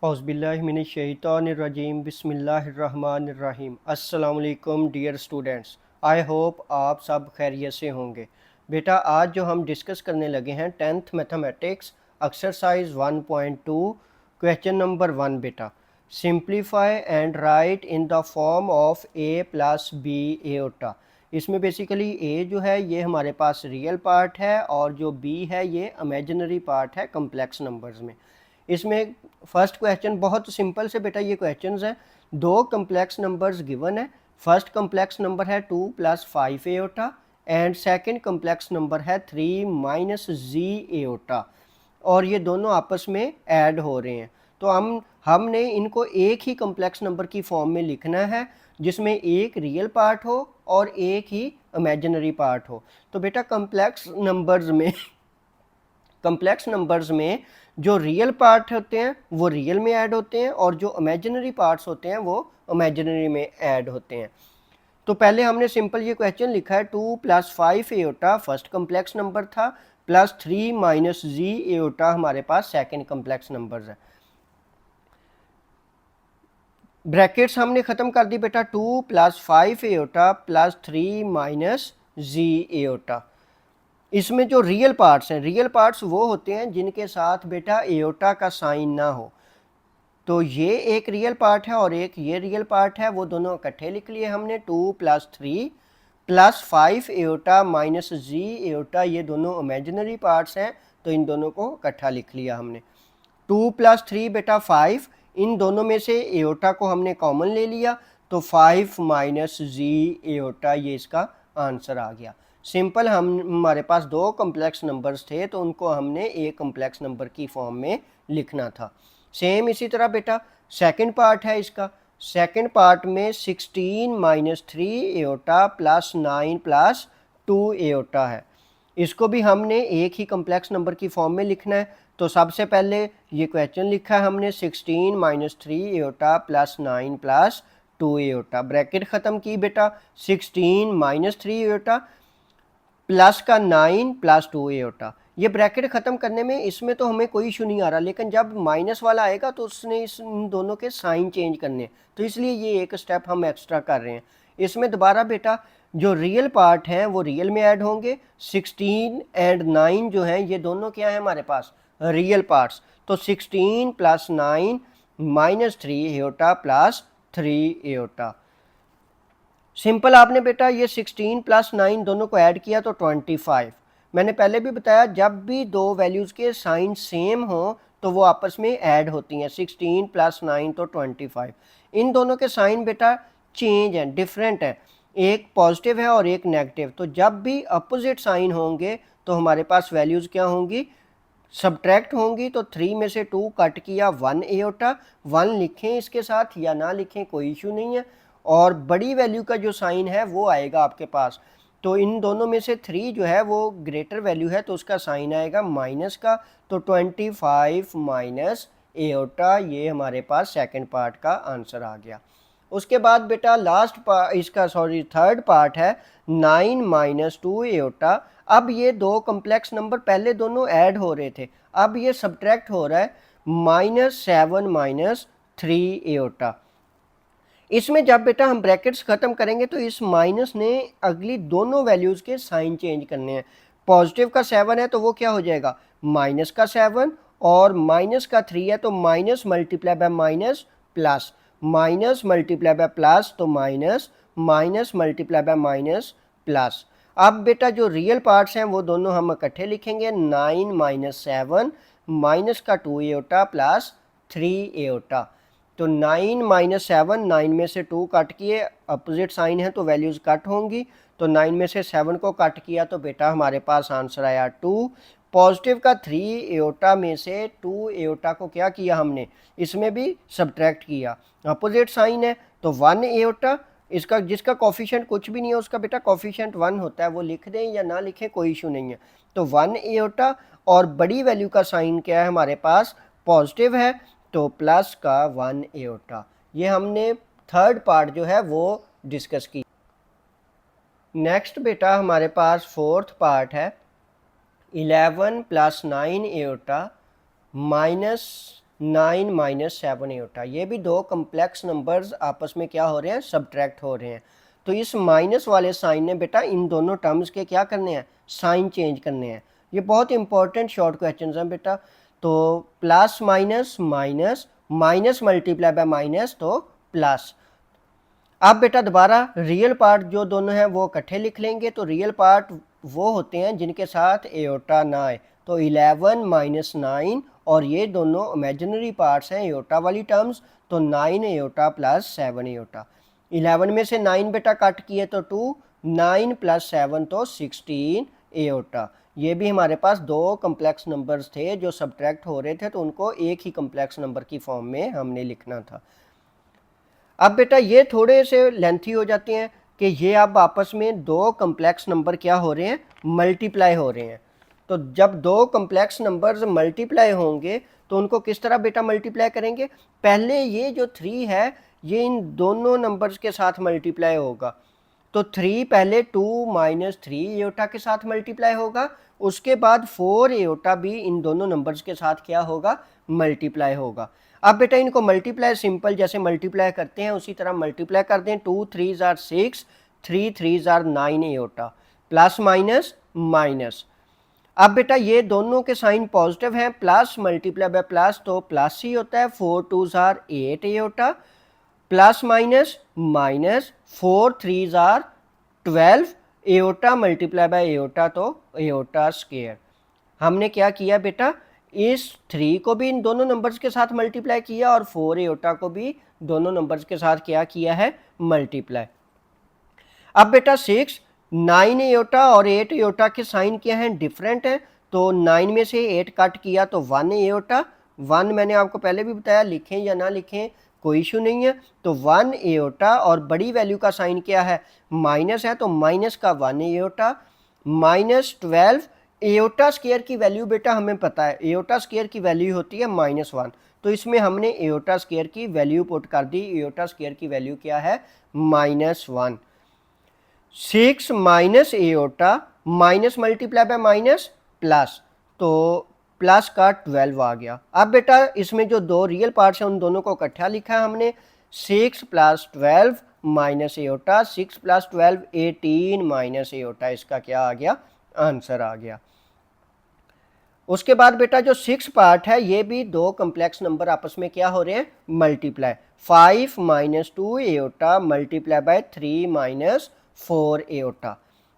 औज़ुबिल्लाहिमिनश्शैतानिर्रजीम बिस्मिल्लाहिर्रहमानिर्रहीम। अस्सलाम वालेकुम डियर स्टूडेंट्स, आई होप आप सब खैरियत से होंगे। बेटा आज जो हम डिस्कस करने लगे हैं 10th mathematics exercise 1.2 question number 1। बेटा simplify and write in the form of a plus B iota. इसमें बेसिकली a जो है ये हमारे पास रियल पार्ट है और जो b है ये इमेजिनरी पार्ट है कम्प्लेक्स नंबर्स में। इसमें फर्स्ट क्वेश्चन बहुत सिंपल से बेटा ये क्वेश्चंस हैं। दो कम्प्लेक्स नंबर्स गिवन है। फर्स्ट कम्प्लेक्स नंबर है 2 + 5 aorta and second complex number है 3 - z एओटा, और ये दोनों आपस में ऐड हो रहे हैं। तो हमने इनको एक ही कम्प्लेक्स नंबर की फॉर्म में लिखना है जिसमें एक रियल पार्ट हो और एक ही इमेजिनरी पार्ट हो। तो बेटा कम्प्लेक्स नंबर्स में जो रियल पार्ट होते हैं वो रियल में ऐड होते हैं और जो इमेजिनरी पार्ट्स होते हैं वो इमेजिनरी में ऐड होते हैं। तो पहले हमने सिंपल ये क्वेश्चन लिखा है 2 + 5 एओटा फर्स्ट कम्प्लेक्स नंबर था, प्लस 3 - z एओटा हमारे पास सेकंड कम्प्लेक्स नंबर है। ब्रैकेट्स हमने ख़त्म कर दी बेटा। 2 + 5 एओटा प्लस 3 - z एओटा। इसमें जो रियल पार्ट्स हैं, रियल पार्ट्स वो होते हैं जिनके साथ बेटा एओटा का साइन ना हो। तो ये एक रियल पार्ट है और एक ये रियल पार्ट है, वो दोनों इकट्ठे लिख लिए हमने। 2 + 3 + 5 एओटा - z एओटा, ये दोनों इमेजिनरी पार्ट्स हैं तो इन दोनों को इकट्ठा लिख लिया हमने। 2 + 3 बेटा 5, इन दोनों में से एओटा को हमने कॉमन ले लिया तो 5 - z एओटा, ये इसका आंसर आ गया। सिंपल हमारे पास दो कम्प्लेक्स नंबर्स थे तो उनको हमने एक कम्प्लेक्स नंबर की फॉर्म में लिखना था। सेम इसी तरह बेटा सेकंड पार्ट है इसका। सेकंड पार्ट में 16 - 3 एओटा प्लस 9 + 2 एओटा है। इसको भी हमने एक ही कम्प्लेक्स नंबर की फॉर्म में लिखना है। तो सबसे पहले ये क्वेश्चन लिखा है हमने 16 - 3 एओटा प्लस 9 + 2 एओटा। ब्रैकेट ख़त्म की बेटा। 16 - 3 एओटा प्लस का 9 + 2 एओटा। ये ब्रैकेट ख़त्म करने में इसमें तो हमें कोई इशू नहीं आ रहा, लेकिन जब माइनस वाला आएगा तो उसने इन दोनों के साइन चेंज करने, तो इसलिए ये एक स्टेप हम एक्स्ट्रा कर रहे हैं। इसमें दोबारा बेटा जो रियल पार्ट हैं वो रियल में ऐड होंगे। 16 और 9 जो हैं ये दोनों क्या हैं हमारे पास, रियल पार्ट्स। तो 16 + 9 - 3 एओटा प्लस 3 एओटा। सिंपल आपने बेटा ये 16 + 9 दोनों को ऐड किया तो 25। मैंने पहले भी बताया जब भी दो वैल्यूज़ के साइन सेम हो तो वो आपस में ऐड होती हैं। 16 + 9 तो 25। इन दोनों के साइन बेटा चेंज हैं, डिफरेंट है, एक पॉजिटिव है और एक नेगेटिव। तो जब भी अपोजिट साइन होंगे तो हमारे पास वैल्यूज़ क्या होंगी, सब्ट्रैक्ट होंगी। तो 3 में से 2 कट किया 1 एओटा, 1 लिखें इसके साथ या ना लिखें कोई इशू नहीं है। और बड़ी वैल्यू का जो साइन है वो आएगा आपके पास। तो इन दोनों में से 3 जो है वो ग्रेटर वैल्यू है तो उसका साइन आएगा माइनस का। तो 25 - एओटा, ये हमारे पास सेकंड पार्ट का आंसर आ गया। उसके बाद बेटा लास्ट इसका थर्ड पार्ट है 9 - 2 एओटा। अब ये दो कम्प्लेक्स नंबर पहले दोनों ऐड हो रहे थे, अब ये सब्ट्रैक्ट हो रहा है -7 - 3 एओटा। इसमें जब बेटा हम ब्रैकेट्स ख़त्म करेंगे तो इस माइनस ने अगली दोनों वैल्यूज़ के साइन चेंज करने हैं। पॉजिटिव का 7 है तो वो क्या हो जाएगा, माइनस का 7, और माइनस का 3 है तो minus multiply by minus plus, minus multiply by plus तो minus, minus multiply by minus plus. अब बेटा जो रियल पार्ट्स हैं वो दोनों हम इकट्ठे लिखेंगे। 9 - 7 माइनस का 2 एओटा प्लस 3 एओटा। तो 9 - 7, 9 में से 2 कट किए, अपोजिट साइन है तो वैल्यूज़ कट होंगी। तो 9 में से 7 को कट किया तो बेटा हमारे पास आंसर आया 2। पॉजिटिव का 3 एओटा में से 2 एओटा को क्या किया हमने, इसमें भी सब्ट्रैक्ट किया, अपोजिट साइन है तो 1 एओटा। इसका जिसका कॉफिशेंट कुछ भी नहीं है उसका बेटा कॉफिशेंट 1 होता है, वो लिख दें या ना लिखें कोई इशू नहीं है। तो 1 एओटा, और बड़ी वैल्यू का साइन क्या है हमारे पास, पॉजिटिव है तो प्लस का 1 एओटा। ये हमने थर्ड पार्ट जो है वो डिस्कस की। नेक्स्ट बेटा हमारे पास फोर्थ पार्ट है 11 + 9 एओटा 9 माइनस 7 एयोटा। ये भी दो कम्प्लेक्स नंबर्स आपस में क्या हो रहे हैं, सब्ट्रैक्ट हो रहे हैं। तो इस माइनस वाले साइन ने बेटा इन दोनों टर्म्स के क्या करने हैं, साइन चेंज करने हैं। ये बहुत इंपॉर्टेंट शॉर्ट क्वेश्चन हैं बेटा। तो plus minus minus, minus multiply by minus तो प्लस। अब बेटा दोबारा रियल पार्ट जो दोनों हैं वो इकट्ठे लिख लेंगे। तो रियल पार्ट वो होते हैं जिनके साथ एयोटा ना आए। तो 11 माइनस 9, और ये दोनों इमेजिनरी पार्ट्स हैं एयोटा वाली टर्म्स। तो 9 एयोटा प्लस 7 एयोटा। 11 में से 9 बेटा कट किए तो 2, 9 प्लस 7 तो 16 एयोटा। ये भी हमारे पास दो कम्प्लेक्स नंबर्स थे जो सब्ट्रैक्ट हो रहे थे, तो उनको एक ही कम्प्लेक्स नंबर की फॉर्म में हमने लिखना था। अब बेटा ये थोड़े से लेंथी हो जाते हैं कि ये अब आपस में दो कम्प्लेक्स नंबर क्या हो रहे हैं, मल्टीप्लाई हो रहे हैं। तो जब दो कम्प्लेक्स नंबर्स मल्टीप्लाई होंगे तो उनको किस तरह बेटा मल्टीप्लाई करेंगे, पहले ये जो 3 है ये इन दोनों नंबर्स के साथ मल्टीप्लाई होगा। तो 3 पहले 2 माइनस 3 एयोटा के साथ मल्टीप्लाई होगा, उसके बाद 4 एयोटा भी इन दोनों नंबर्स के साथ क्या होगा, मल्टीप्लाई होगा। अब बेटा इनको मल्टीप्लाई सिंपल जैसे मल्टीप्लाई करते हैं उसी तरह मल्टीप्लाई कर दें। 2 3 jar 6, 3 3 jar 9 aorta, plus minus minus. अब बेटा ये दोनों के साइन पॉजिटिव हैं, प्लस मल्टीप्लाई बाय प्लस तो प्लस ही होता है। 4 2 jar 8 aorta, plus minus minus, 4 3 jar 12 aorta multiply by aorta तो एयोटा स्क्वायर। हमने क्या किया बेटा, इस 3 को भी इन दोनों नंबर्स के साथ मल्टीप्लाई किया और 4 एयोटा को भी दोनों नंबर्स के साथ क्या किया है, मल्टीप्लाई। अब बेटा 6, 9 एयोटा और 8 एयोटा के साइन क्या हैं, डिफरेंट है। तो 9 में से 8 कट किया तो 1 एयोटा। 1 मैंने आपको पहले भी बताया, लिखें या ना लिखें कोई इशू नहीं है। तो 1 एयोटा और बड़ी वैल्यू का साइन क्या है, माइनस है, तो माइनस का 1 एयोटा। माइनस 12 एयोटा स्क्वायर की वैल्यू बेटा हमें पता है, एयोटा स्क्वायर की वैल्यू होती है -1। तो इसमें हमने एयोटा स्क्वायर की वैल्यू पुट कर दी। एयोटा स्क्वायर की वैल्यू क्या है, -1। 6 minus aorta, minus multiply by minus plus, तो प्लस का 12 आ गया। अब बेटा इसमें जो दो रियल पार्ट्स हैं उन दोनों को इकट्ठा लिखा है हमने। 6 plus 12 minus aorta, 6 plus 12 18 minus aorta. इसका क्या आ गया, आंसर आ गया। उसके बाद बेटा जो 6 पार्ट है ये भी दो कम्प्लेक्स नंबर आपस में क्या हो रहे हैं, multiply. 5 minus 2 aorta multiply by 3 minus 4 aorta.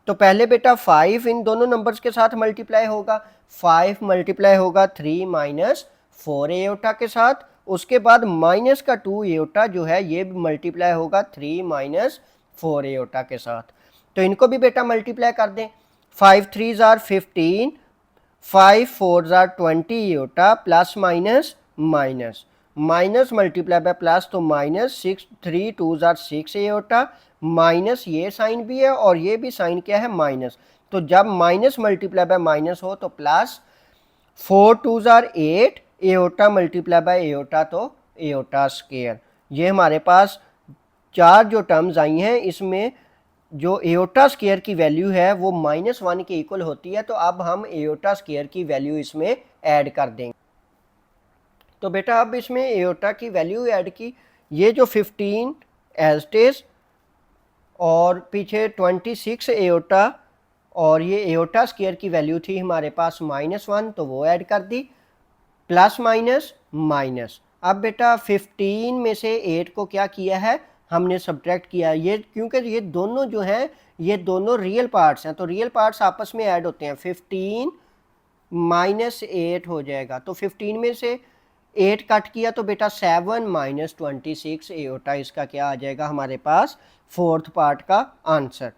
तो पहले बेटा 5 इन दोनों नंबर्स के साथ मल्टीप्लाई होगा, 5 मल्टीप्लाई होगा 3 माइनस 4 एयोटा के साथ। उसके बाद माइनस का 2 एयोटा जो है ये भी मल्टीप्लाई होगा 3 माइनस 4 एयोटा के साथ। तो इनको भी बेटा मल्टीप्लाई कर दें। 5 3 जार 15, 5 4 जार 20 aorta, plus minus minus, minus multiply by plus तो माइनस, 6 3 2 जार 6 एयोटा, माइनस ये साइन भी है और ये भी साइन क्या है, माइनस। तो जब माइनस मल्टीप्लाई बाय माइनस हो तो plus, 4 2 jar 8 aorta multiply by aorta तो एयोटा स्क्वायर। ये हमारे पास चार जो टर्म्स आई हैं इसमें जो एयोटा स्क्वायर की वैल्यू है वो -1 के इक्वल होती है। तो अब हम एयोटा स्क्वायर की वैल्यू इसमें ऐड कर देंगे। तो बेटा अब इसमें एयोटा की वैल्यू ऐड की, ये जो 15 एज इट इज और पीछे 26 एयोटा, और ये एयोटा स्क्वायर की वैल्यू थी हमारे पास -1 तो वो ऐड कर दी, प्लस माइनस माइनस। अब बेटा 15 में से 8 को क्या किया है, हमने सब्ट्रैक्ट किया। ये क्योंकि ये दोनों जो हैं ये दोनों रियल पार्ट्स हैं तो रियल पार्ट्स आपस में ऐड होते हैं। 15 माइनस 8 हो जाएगा, तो 15 में से 8 कट किया तो बेटा 7 माइनस 26 एयोटा। इसका क्या आ जाएगा हमारे पास, फोर्थ पार्ट का आंसर।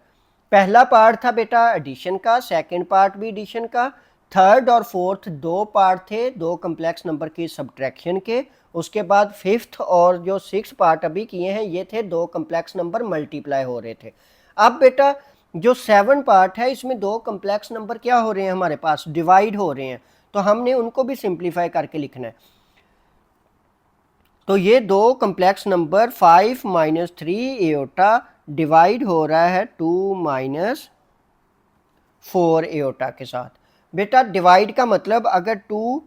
पहला पार्ट था बेटा एडिशन का, सेकंड पार्ट भी एडिशन का, थर्ड और फोर्थ दो पार्ट थे दो कम्प्लेक्स नंबर की सब्ट्रैक्शन के। उसके बाद फिफ्थ और जो 6 पार्ट अभी किए हैं ये थे दो कम्प्लेक्स नंबर मल्टीप्लाई हो रहे थे। अब बेटा जो 7 पार्ट है इसमें दो कम्प्लेक्स नंबर क्या हो रहे हैं, हमारे पास डिवाइड हो रहे हैं। तो हमने उनको भी सिंप्लीफाई करके लिखना है। तो ये दो complex number 5 minus 3 aorta divide हो रहा है 2 माइनस 4 एयोटा के साथ। बेटा डिवाइड का मतलब अगर 2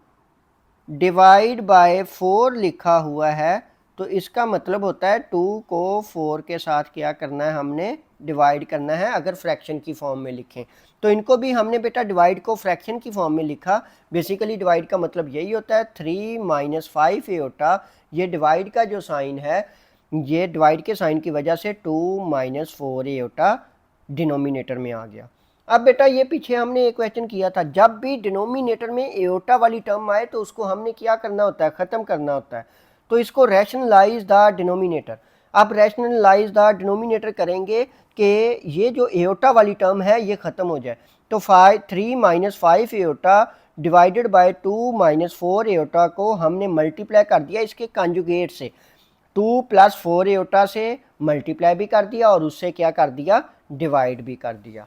डिवाइड बाय 4 लिखा हुआ है, तो इसका मतलब होता है 2 को 4 के साथ क्या करना है, हमने डिवाइड करना है अगर फ्रैक्शन की फॉर्म में लिखें। तो इनको भी हमने बेटा डिवाइड को फ्रैक्शन की फॉर्म में लिखा। बेसिकली डिवाइड का मतलब यही होता है 3 माइनस 5 एओटा, ये डिवाइड का जो साइन है, ये डिवाइड के साइन की वजह से 2 माइनस 4 एओटा डिनोमिनेटर में आ गया। अब बेटा ये पीछे हमने एक क्वेश्चन किया था, जब भी डिनोमिनेटर में एओटा वाली टर्म आए तो उसको हमने क्या करना होता है, ख़त्म करना होता है। तो इसको रैशनलाइज द डिनोमिनेटर। अब रैशनलाइज द डिनोमिनेटर करेंगे कि ये जो एओटा वाली टर्म है ये ख़त्म हो जाए। तो 3 minus 5 aorta divided by 2 minus 4 aorta को हमने मल्टीप्लाई कर दिया इसके कॉन्जुगेट से, 2 प्लस 4 एओटा से मल्टीप्लाई भी कर दिया और उससे क्या कर दिया, डिवाइड भी कर दिया।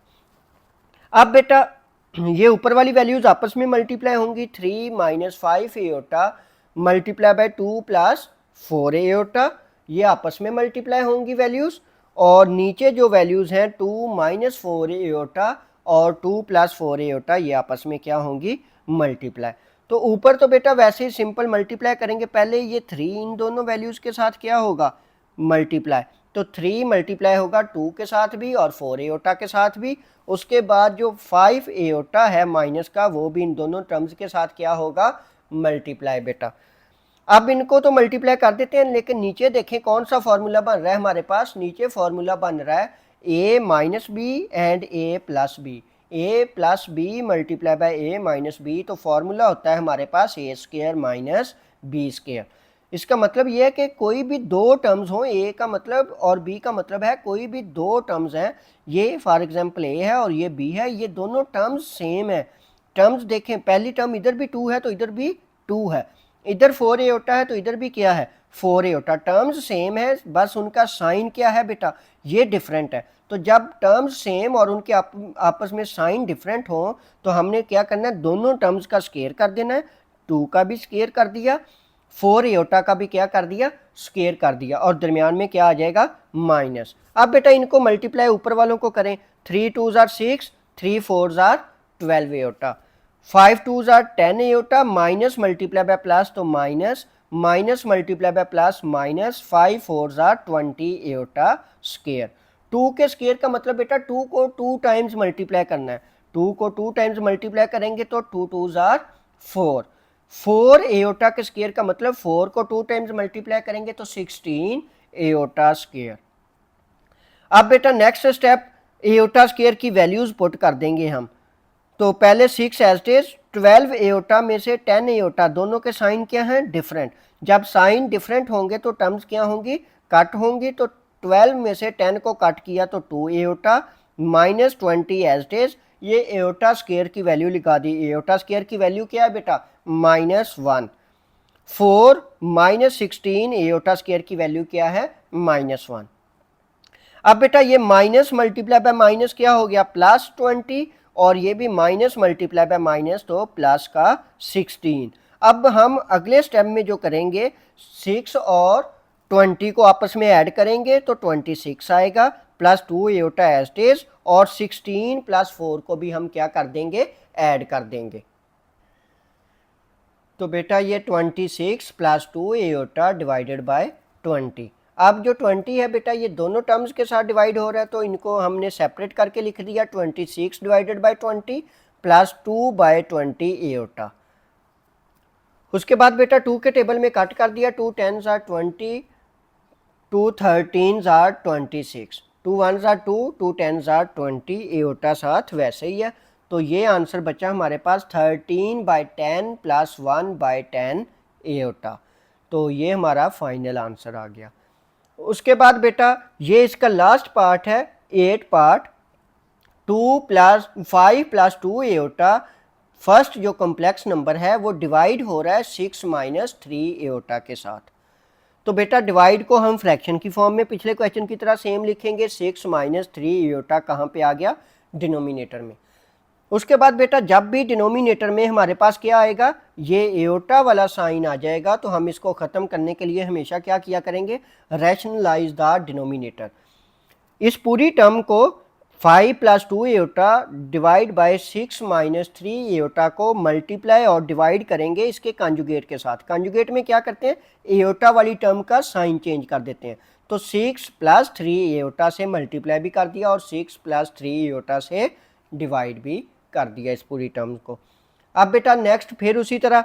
अब बेटा ये ऊपर वाली वैल्यूज आपस में मल्टीप्लाई होंगी, 3 minus 5 aorta multiply by 2 plus 4 aorta, ये आपस में मल्टीप्लाई होंगी वैल्यूज। और नीचे जो वैल्यूज हैं 2 माइनस 4 एओटा और 2 प्लस 4 एओटा, ये आपस में क्या होंगी, मल्टीप्लाई। तो ऊपर तो बेटा वैसे ही सिंपल मल्टीप्लाई करेंगे, पहले ये 3 इन दोनों वैल्यूज के साथ क्या होगा, मल्टीप्लाई। तो 3 मल्टीप्लाई होगा 2 के साथ भी और 4 एओटा के साथ भी। उसके बाद जो 5 एओटा है माइनस का, वो भी इन दोनों टर्म्स के साथ क्या होगा, मल्टीप्लाई बेटा। अब इनको तो मल्टीप्लाई कर देते हैं, लेकिन नीचे देखें कौन सा फॉर्मूला बन रहा है हमारे पास, नीचे फॉर्मूला बन रहा है a minus B and a plus B, a plus B multiply by a minus B. तो फॉर्मूला होता है हमारे पास a square minus B square. इसका मतलब ये है कि कोई भी दो टर्म्स हों, ए का मतलब और बी का मतलब है कोई भी दो टर्म्स हैं, ये फॉर एग्जांपल ए है और ये बी है, ये दोनों टर्म्स सेम है। टर्म्स देखें, पहली टर्म इधर भी 2 है तो इधर भी 2 है, इधर 4 एओटा है तो इधर भी क्या है, 4 एओटा। टर्म्स सेम है, बस उनका साइन क्या है बेटा, ये डिफरेंट है। तो जब टर्म्स सेम और उनके आपस में साइन डिफरेंट हो तो हमने क्या करना है, दोनों टर्म्स का स्क्वायर कर देना है। 2 का भी स्क्वायर कर दिया, 4 एओटा का भी क्या कर दिया, स्क्वायर कर दिया, और दरमियान में क्या आ जाएगा, माइनस। अब बेटा इनको मल्टीप्लाई ऊपर वालों को करें, 3 2 जार 6, 3 4 जार 12 एओटा, 5 2 जार 10 iota, minus multiply by plus तो minus, minus multiply by plus minus, 5 4 जार 20 एओटा स्क्वायर। 2 के स्क्वायर का मतलब बेटा 2 को 2 टाइम्स मल्टीप्लाई करना है, 2 को 2 टाइम्स मल्टीप्लाई करेंगे तो 2 2 जार 4, 4 एओटा के स्क्वायर का मतलब 4 को 2 टाइम्स मल्टीप्लाई करेंगे तो 16 एओटा स्क्वायर। अब बेटा नेक्स्ट स्टेप, एओटा स्क्वायर की वैल्यूज पुट कर देंगे हम। तो पहले 6 एज इट इज, 12 एओटा में से 10 एओटा, दोनों के साइन क्या हैं, डिफरेंट। जब साइन डिफरेंट होंगे तो टर्म्स क्या होंगी, कट होंगी। तो 12 में से 10 को कट किया तो 2 iota, minus 20 as it is, ये एओटा स्क्वायर की वैल्यू लिखा दी। एओटा स्क्वायर की वैल्यू क्या है बेटा, -1। 4 माइनस 16, एओटा स्क्वायर की वैल्यू क्या है, -1। अब बेटा ये माइनस मल्टीप्लाई बाय माइनस क्या हो गया, +20, और ये भी माइनस मल्टीप्लाई बाय माइनस तो प्लस का 16। अब हम अगले स्टेप में जो करेंगे, 6 और 20 को आपस में ऐड करेंगे तो 26 आएगा, plus 2 iota as it is, और 16 प्लस 4 को भी हम क्या कर देंगे, ऐड कर देंगे। तो बेटा ये 26 प्लस 2 एओटा डिवाइडेड बाय 20। अब जो 20 है बेटा ये दोनों टर्म्स के साथ डिवाइड हो रहा है, तो इनको हमने सेपरेट करके लिख दिया, 26 divided by 20 plus 2 by 20 iota. उसके बाद बेटा 2 के टेबल में कट कर दिया, 2 10s are 20, 2 13s are 26, 2 1s are 2, 2 10s are 20, iota साथ वैसे ही है। तो ये आंसर बचा हमारे पास 13/10 प्लस 1/10 एओटा। तो ये हमारा फाइनल आंसर आ गया। उसके बाद बेटा ये इसका लास्ट पार्ट है, 8 part, 2 plus 5 plus 2 aorta. First जो कॉम्प्लेक्स नंबर है वो डिवाइड हो रहा है 6 माइनस 3 एओटा के साथ। तो बेटा डिवाइड को हम फ्रैक्शन की फॉर्म में पिछले क्वेश्चन की तरह सेम लिखेंगे, 6 माइनस 3 एओटा कहाँ पे आ गया, डिनोमिनेटर में। उसके बाद बेटा जब भी डिनोमिनेटर में हमारे पास क्या आएगा, ये एओटा वाला साइन आ जाएगा, तो हम इसको ख़त्म करने के लिए हमेशा क्या किया करेंगे, रैशनलाइज द डिनोमिनेटर। इस पूरी टर्म को 5 plus 2 aorta divide by 6 minus 3 aorta को मल्टीप्लाई और डिवाइड करेंगे इसके कॉन्जुगेट के साथ। कॉन्जुगेट में क्या करते हैं, एयोटा वाली टर्म का साइन चेंज कर देते हैं। तो 6 प्लस 3 एयोटा से मल्टीप्लाई भी कर दिया और 6 प्लस 3 एयोटा से डिवाइड भी कर दिया इस पूरी टर्म को। अब बेटा नेक्स्ट फिर उसी तरह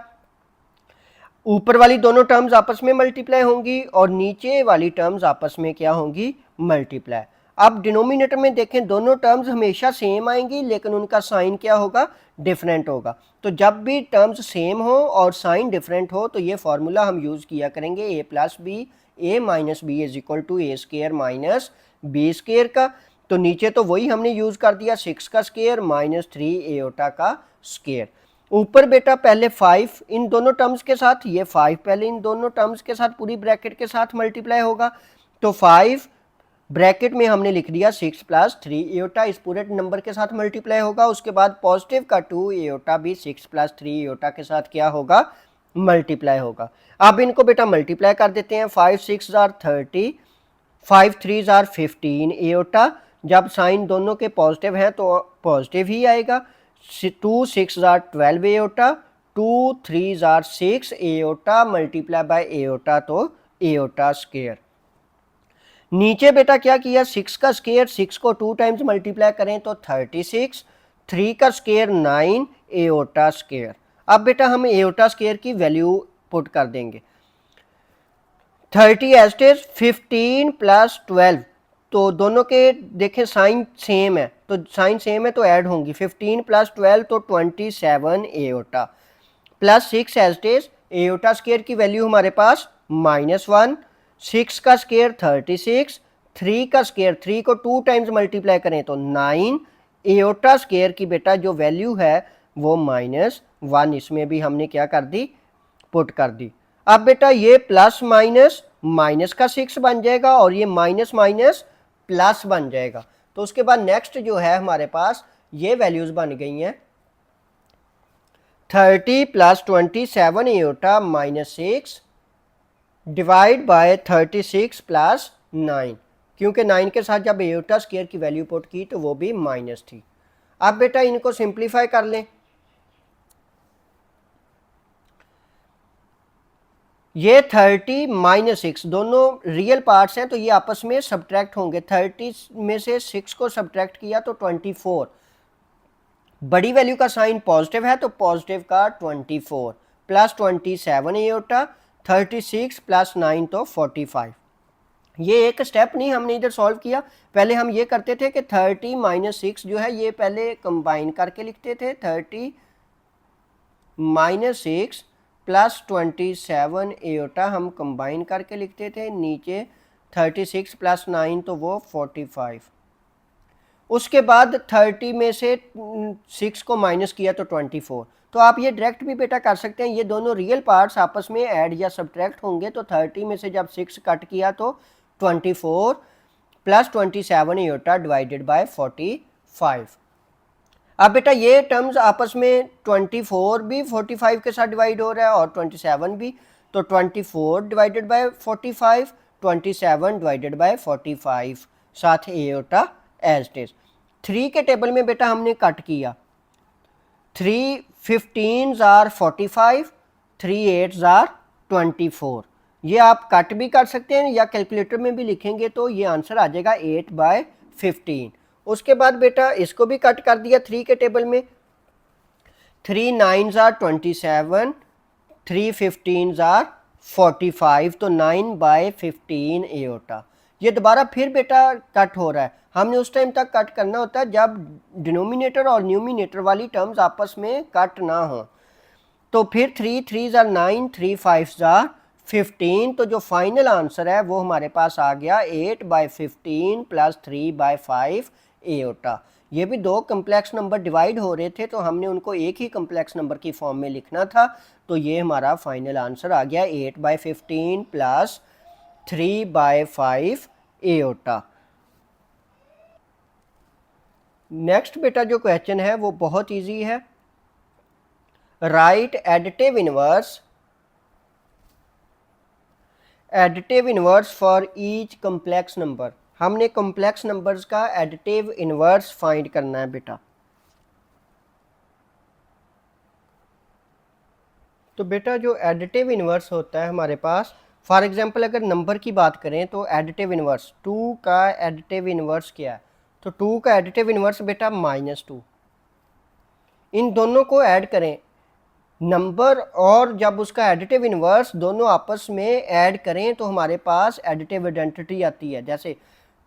ऊपर वाली दोनों टर्म्स आपस में मल्टीप्लाई होंगी और नीचे वाली टर्म्स आपस में क्या होंगी, मल्टीप्लाई। अब डिनोमिनेटर में देखें दोनों टर्म्स हमेशा सेम आएंगी लेकिन उनका साइन क्या होगा, डिफरेंट होगा। तो जब भी टर्म्स सेम हो और साइन डिफरेंट हो तो ये फॉर्मूला हम यूज़ किया करेंगे A plus B, A minus B is equal to A square minus B square का। तो नीचे तो वही हमने यूज़ कर दिया 6 का स्केयर माइनस 3 एयोटा का स्केयर। ऊपर बेटा पहले 5 इन दोनों टर्म्स के साथ, ये 5 पहले इन दोनों टर्म्स के साथ पूरी ब्रैकेट के साथ मल्टीप्लाई होगा। तो 5 ब्रैकेट में हमने लिख दिया 6 प्लस 3 एयोटा इस पूरे नंबर के साथ मल्टीप्लाई होगा। उसके बाद पॉजिटिव का 2 एयोटा भी 6 प्लस 3 एयोटा के साथ क्या होगा, मल्टीप्लाई होगा। अब इनको बेटा मल्टीप्लाई कर देते हैं। 5 6 जार 30, 5 3 जार 15 एयोटा। जब साइन दोनों के पॉजिटिव हैं तो पॉजिटिव ही आएगा। 2 6 jar 12 aorta, 2 3 jar 6 aorta multiply by aorta तो एयोटा स्केयर। नीचे बेटा क्या किया, 6 का स्केयर 6 को 2 टाइम्स मल्टीप्लाई करें तो 36, 3 का स्केयर 9 एयोटा स्केयर। अब बेटा हम एयोटा स्केयर की वैल्यू पुट कर देंगे। 30 एज इट इज, 15 प्लस 12 तो दोनों के देखें साइन सेम है तो साइन सेम है तो ऐड होंगी। 15 प्लस 12 तो 27 iota plus 6 as it is, iota square की वैल्यू हमारे पास -1, 6 का स्केयर 36, 3 का स्केयर 3 को 2 टाइम्स मल्टीप्लाई करें तो 9 एयोटा स्केयर की बेटा जो वैल्यू है वो -1 इसमें भी हमने क्या कर दी, पुट कर दी। अब बेटा ये प्लस माइनस माइनस का 6 बन जाएगा और ये माइनस माइनस प्लस बन जाएगा। तो उसके बाद नेक्स्ट जो है हमारे पास ये वैल्यूज बन गई हैं 30 plus 27 aorta minus 6 divide by 36 plus 9, क्योंकि 9 के साथ जब एयोटा स्केयर की वैल्यू पुट की तो वो भी माइनस थी। अब बेटा इनको सिंप्लीफाई कर लें। ये 30 माइनस 6 दोनों रियल पार्ट्स हैं तो ये आपस में सब्ट्रैक्ट होंगे। 30 में से 6 को सब्ट्रैक्ट किया तो 24, बड़ी वैल्यू का साइन पॉजिटिव है तो पॉजिटिव का 24 प्लस 27 एयोटा, 36 प्लस 9 तो 45। ये एक स्टेप नहीं हमने इधर सॉल्व किया, पहले हम ये करते थे कि 30 माइनस 6 जो है ये पहले कंबाइन करके लिखते थे। 30 माइनस 6 प्लस 27 एयोटा हम कंबाइन करके लिखते थे। नीचे 36 प्लस 9 तो वो 45। उसके बाद 30 में से 6 को माइनस किया तो 24। तो आप ये डायरेक्ट भी बेटा कर सकते हैं, ये दोनों रियल पार्ट्स आपस में ऐड या सब्ट्रैक्ट होंगे तो 30 में से जब 6 कट किया तो 24 प्लस 27 एयोटा डिवाइडेड बाय 45। अब बेटा ये टर्म्स आपस में 24 भी 45 के साथ डिवाइड हो रहा है और 27 भी, तो 24 डिवाइडेड बाय 45, 27 डिवाइडेड बाय 45 साथ एयोटा एज इट इज। 3 के टेबल में बेटा हमने कट किया, 3 15 आर 45, 3 8 आर 24। ये आप कट भी कर सकते हैं या कैलकुलेटर में भी लिखेंगे तो ये आंसर आ जाएगा 8/15। उसके बाद बेटा इसको भी कट कर दिया 3 के टेबल में, 3 9 आर 27, 3 15 आर 45 तो 9/15 एयोटा। ये दोबारा फिर बेटा कट हो रहा है, हमने उस टाइम तक कट करना होता है जब डिनोमिनेटर और न्यूमिनेटर वाली टर्म्स आपस में कट ना हो। तो फिर 3 3 आर 9, 3 5 आर 15, तो जो फाइनल आंसर है वो हमारे पास आ गया 8/15 प्लस 3/5 एयोटा। ये भी दो कम्प्लेक्स नंबर डिवाइड हो रहे थे तो हमने उनको एक ही कम्प्लेक्स नंबर की फॉर्म में लिखना था। तो ये हमारा फाइनल आंसर आ गया 8/15 प्लस 3/5 एयोटा। नेक्स्ट बेटा जो क्वेश्चन है वो बहुत इजी है। Right additive inverse for each complex number. हमने कॉम्प्लेक्स नंबर्स का एडिटिव इन्वर्स फाइंड करना है बेटा। तो बेटा जो एडिटिव इन्वर्स होता है हमारे पास, फॉर एग्जांपल अगर नंबर की बात करें तो एडिटिव इन्वर्स 2 का एडिटिव इन्वर्स क्या है? तो 2 का एडिटिव इन्वर्स बेटा -2। इन दोनों को ऐड करें, नंबर और जब उसका एडिटिव इन्वर्स दोनों आपस में ऐड करें तो हमारे पास एडिटिव आइडेंटिटी आती है। जैसे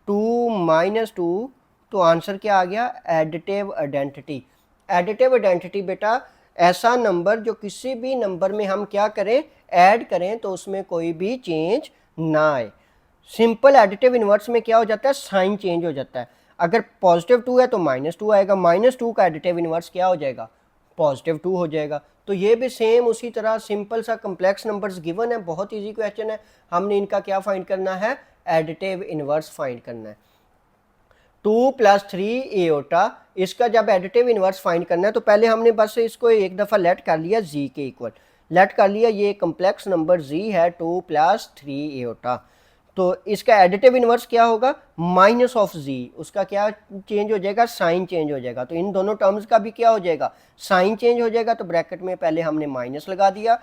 2 - 2, तो आंसर क्या आ गया? Additive identity. एडिटिव आइडेंटिटी बेटा ऐसा नंबर जो किसी भी नंबर में हम क्या करें, ऐड करें तो उसमें कोई भी चेंज ना आए। सिंपल एडिटिव इन्वर्स में क्या हो जाता है? साइन चेंज हो जाता है। अगर +2 है तो -2 आएगा, -2 का एडिटिव इन्वर्स क्या हो जाएगा? +2 हो जाएगा। तो ये भी सेम उसी तरह सिंपल सा कम्प्लेक्स नंबर्स गिवन है, बहुत इजी क्वेश्चन है। हमने इनका क्या फाइंड करना है? एडिटिव इन्वर्स फाइंड करना है। 2 + 3 एओटा, इसका जब एडिटिव इन्वर्स फाइंड करना है तो पहले हमने बस इसको एक दफ़ा लेट कर लिया जी के इक्वल, लेट कर लिया ये कम्प्लेक्स नंबर जी है 2 + 3 एओटा। तो इसका एडिटिव इन्वर्स क्या होगा? माइनस ऑफ जी, उसका क्या चेंज हो जाएगा? साइन चेंज हो जाएगा। तो इन दोनों टर्म्स का भी क्या हो जाएगा? साइन चेंज हो जाएगा। तो ब्रैकेट में पहले हमने माइनस लगा दिया,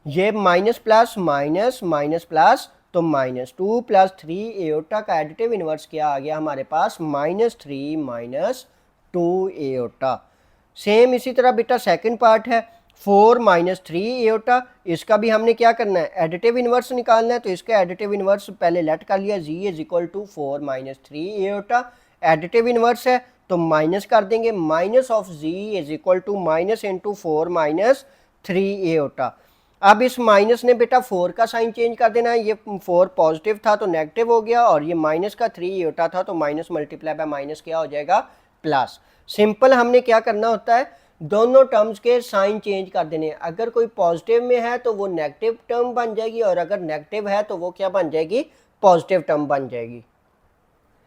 ये minus plus minus minus plus, तो -2 + 3 एओटा का एडिटिव इन्वर्स क्या आ गया हमारे पास? -3 - 2 एओटा। सेम इसी तरह बेटा सेकंड पार्ट है 4 - 3 एओटा, इसका भी हमने क्या करना है? एडिटिव इन्वर्स निकालना है। तो इसका एडिटिव इन्वर्स पहले लेट कर लिया, G is equal to 4 - 3 iota. Additive inverse है तो माइनस कर देंगे, minus of G is equal to minus into 4 - 3 iota. अब इस माइनस ने बेटा 4 का साइन चेंज कर देना है, ये 4 पॉजिटिव था तो नेगेटिव हो गया, और ये माइनस का 3 एओटा था तो माइनस मल्टीप्लाई बाय माइनस क्या हो जाएगा? प्लस। सिंपल हमने क्या करना होता है? दोनों टर्म्स के साइन चेंज कर देने। अगर कोई पॉजिटिव में है तो वो नेगेटिव टर्म बन जाएगी, और अगर नेगेटिव है तो वो क्या बन जाएगी? पॉजिटिव टर्म बन जाएगी।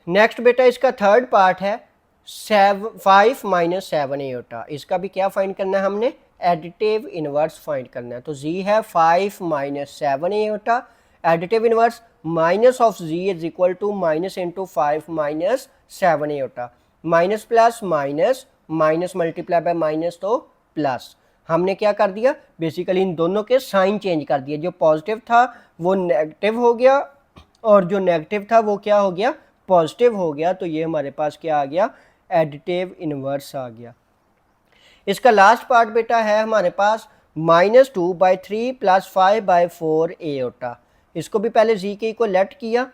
नेक्स्ट बेटा इसका थर्ड पार्ट है 5 - 7 एओटा, इसका भी क्या फाइंड करना है हमने? एडिटिव इन्वर्स फाइंड करना है। तो जी है 5 - 7 iota, additive inverse minus of G is equal to minus into 5 - 7 iota. Minus plus minus, minus multiply by minus तो प्लस। हमने क्या कर दिया? बेसिकली इन दोनों के साइन चेंज कर दिए, जो पॉजिटिव था वो नेगेटिव हो गया और जो नेगेटिव था वो क्या हो गया? पॉजिटिव हो गया। तो ये हमारे पास क्या आ गया? एडिटिव इन्वर्स आ गया। इसका लास्ट पार्ट बेटा है हमारे पास -2/3 + 5/4 एओटा। इसको भी पहले जी के इक्वल लेट किया,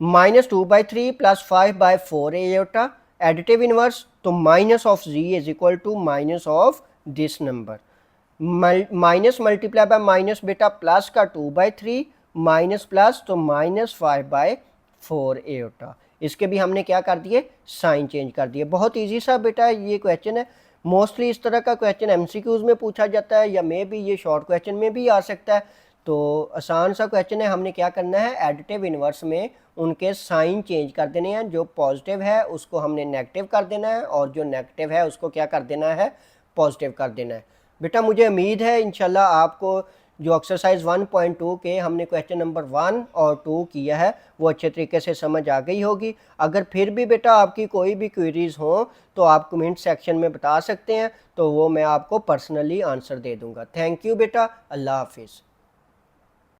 -2/3 + 5/4 एओटा। एडिटिव इन्वर्स तो minus of G is equal to minus of this number, minus multiply by minus बेटा प्लस का 2/3, माइनस प्लस तो -5/4 एओटा। इसके भी हमने क्या कर दिए? साइन चेंज कर दिए। बहुत इजी सा बेटा ये क्वेश्चन है। मोस्टली इस तरह का क्वेश्चन एमसीक्यूज में पूछा जाता है, या मे भी ये शॉर्ट क्वेश्चन में भी आ सकता है। तो आसान सा क्वेश्चन है। हमने क्या करना है? एडिटिव इन्वर्स में उनके साइन चेंज कर देने हैं। जो पॉजिटिव है उसको हमने नेगेटिव कर देना है, और जो नेगेटिव है उसको क्या कर देना है? पॉजिटिव कर देना है। बेटा मुझे उम्मीद है इंशाल्लाह आपको जो एक्सरसाइज 1.2 के हमने क्वेश्चन नंबर 1 और 2 किया है वो अच्छे तरीके से समझ आ गई होगी। अगर फिर भी बेटा आपकी कोई भी क्वेरीज हो तो आप कमेंट सेक्शन में बता सकते हैं, तो वो मैं आपको पर्सनली आंसर दे दूंगा। थैंक यू बेटा, अल्लाह हाफिज़।